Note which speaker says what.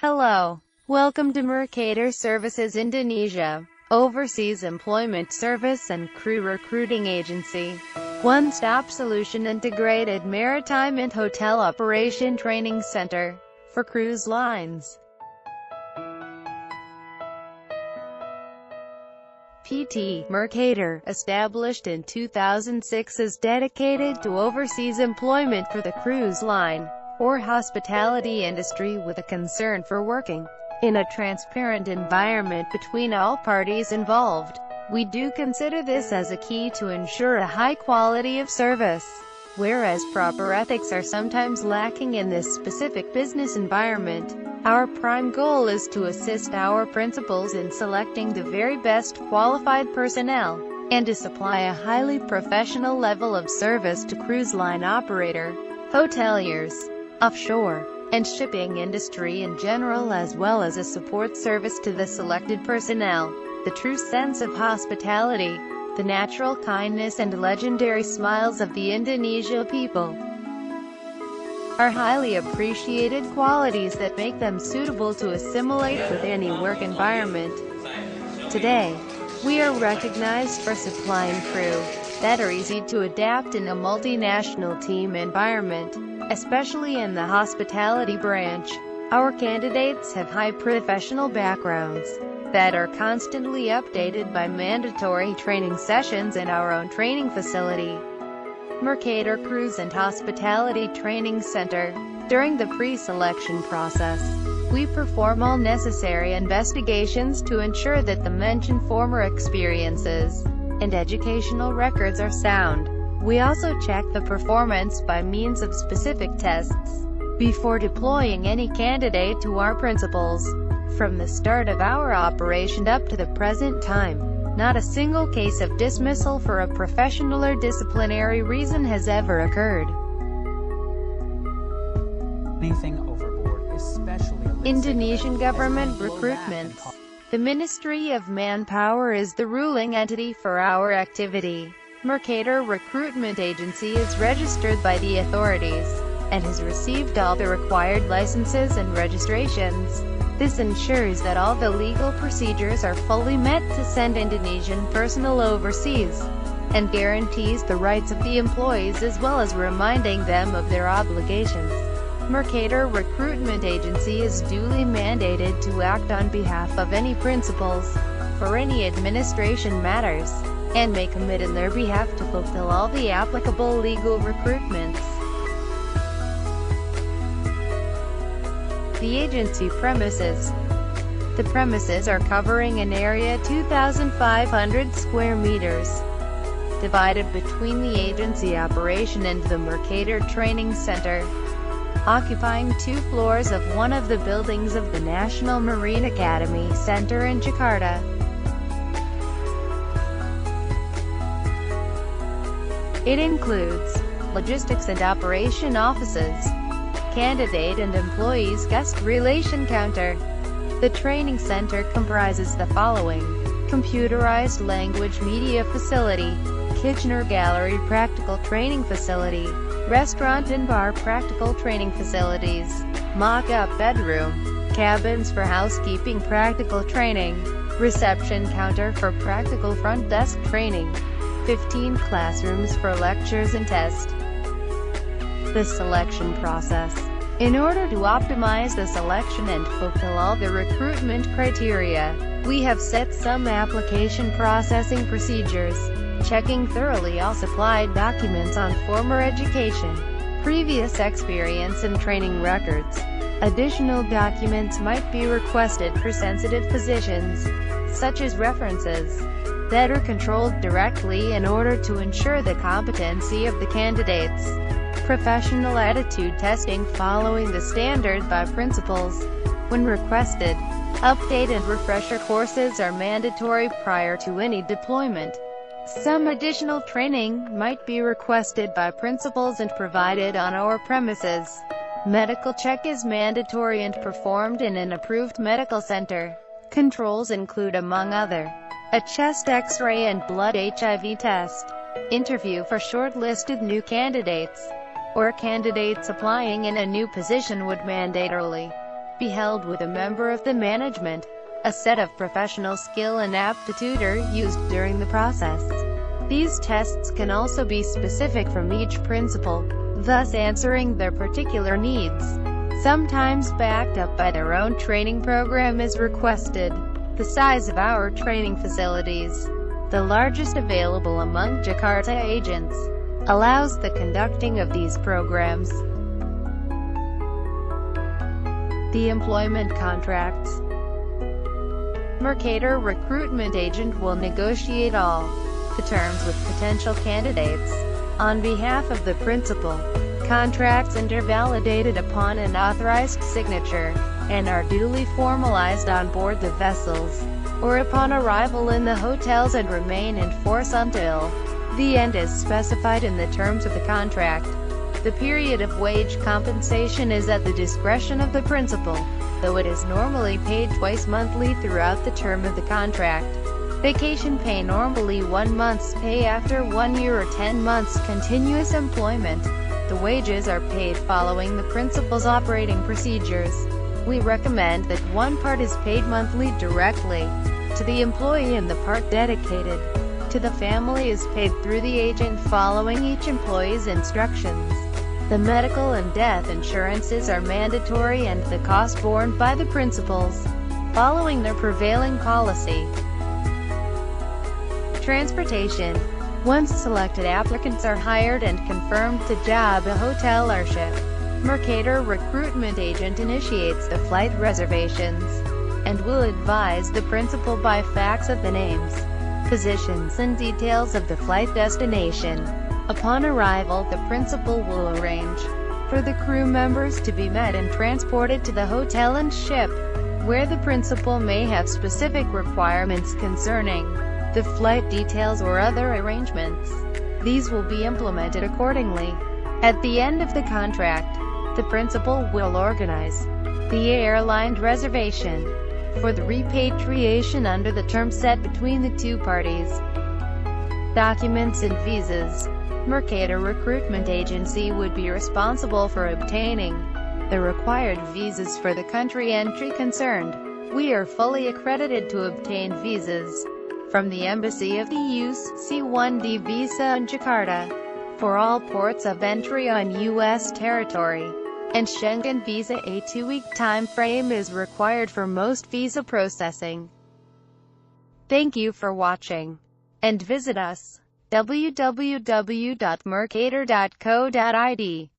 Speaker 1: Hello. Welcome to Mercator Services Indonesia, Overseas Employment Service and Crew Recruiting Agency. One-stop solution integrated maritime and hotel operation training center for cruise lines. PT Mercator, established in 2006, is dedicated to overseas employment for the cruise line or hospitality industry with a concern for working in a transparent environment between all parties involved. We do consider this as a key to ensure a high quality of service, whereas proper ethics are sometimes lacking in this specific business environment. Our prime goal is to assist our principals in selecting the very best qualified personnel, and to supply a highly professional level of service to cruise line operator, hoteliers, offshore, and shipping industry in general, as well as a support service to the selected personnel. The true sense of hospitality, the natural kindness and legendary smiles of the Indonesia people are highly appreciated qualities that make them suitable to assimilate with any work environment. Today, we are recognized for supplying crew that are easy to adapt in a multinational team environment, especially in the hospitality branch. Our candidates have high professional backgrounds that are constantly updated by mandatory training sessions in our own training facility, Mercator Cruise and Hospitality Training Center. During the pre-selection process, we perform all necessary investigations to ensure that the mentioned former experiences and educational records are sound. We also check the performance by means of specific tests before deploying any candidate to our principals. From the start of our operation up to the present time, not a single case of dismissal for a professional or disciplinary reason has ever occurred.
Speaker 2: Anything overboard, especially
Speaker 1: Indonesian government recruitment. The Ministry of Manpower is the ruling entity for our activity. Mercator Recruitment Agency is registered by the authorities and has received all the required licenses and registrations. This ensures that all the legal procedures are fully met to send Indonesian personnel overseas, and guarantees the rights of the employees as well as reminding them of their obligations. Mercator Recruitment Agency is duly mandated to act on behalf of any principals for any administration matters, and may commit in their behalf to fulfill all the applicable legal recruitments. The agency premises. The premises are covering an area 2,500 square meters, divided between the agency operation and the Mercator Training Center, occupying 2 floors of one of the buildings of the National Marine Academy Center in Jakarta. It includes logistics and operation offices, candidate and employees guest relation counter. The training center comprises the following: computerized language media facility, Kitchener Gallery practical training facility, restaurant and bar practical training facilities, mock-up bedroom, cabins for housekeeping practical training, reception counter for practical front desk training, 15 classrooms for lectures and tests. The selection process. In order to optimize the selection and fulfill all the recruitment criteria, we have set some application processing procedures, checking thoroughly all supplied documents on former education, previous experience and training records. Additional documents might be requested for sensitive positions, such as references, that are controlled directly in order to ensure the competency of the candidates. Professional attitude testing following the standard by principals. When requested, update and refresher courses are mandatory prior to any deployment. Some additional training might be requested by principals and provided on our premises. Medical check is mandatory and performed in an approved medical center. Controls include, among other, a chest X-ray and blood HIV test. Interview for shortlisted new candidates or candidates applying in a new position would mandatorily be held with a member of the management. A set of professional skill and aptitude are used during the process. These tests can also be specific from each principal, thus answering their particular needs. Sometimes backed up by their own training program is requested. The size of our training facilities, the largest available among Jakarta agents, allows the conducting of these programs. The employment contracts. Mercator recruitment agent will negotiate all the terms with potential candidates on behalf of the principal. Contracts are validated upon an authorized signature, and are duly formalized on board the vessels, or upon arrival in the hotels, and remain in force until the end as specified in the terms of the contract. The period of wage compensation is at the discretion of the principal, though it is normally paid twice monthly throughout the term of the contract. Vacation pay normally 1 month's pay after 1 year or 10 months continuous employment. The wages are paid following the principal's operating procedures. We recommend that one part is paid monthly directly to the employee and the part dedicated to the family is paid through the agent following each employee's instructions. The medical and death insurances are mandatory and the cost borne by the principals, following their prevailing policy. Transportation. Once selected applicants are hired and confirmed the job, a hotel or ship, Mercator recruitment agent initiates the flight reservations, and will advise the principal by fax of the names, positions and details of the flight destination. Upon arrival, the principal will arrange for the crew members to be met and transported to the hotel and ship, where the principal may have specific requirements concerning the flight details or other arrangements. These will be implemented accordingly. At the end of the contract, the principal will organize the airline reservation for the repatriation under the terms set between the two parties. Documents and visas. Mercator recruitment agency would be responsible for obtaining the required visas for the country entry concerned. We are fully accredited to obtain visas from the Embassy of the U.S. C1D visa in Jakarta for all ports of entry on U.S. territory, and Schengen visa. A 2-week time frame is required for most visa processing. Thank you for watching, and visit us www.mercator.co.id.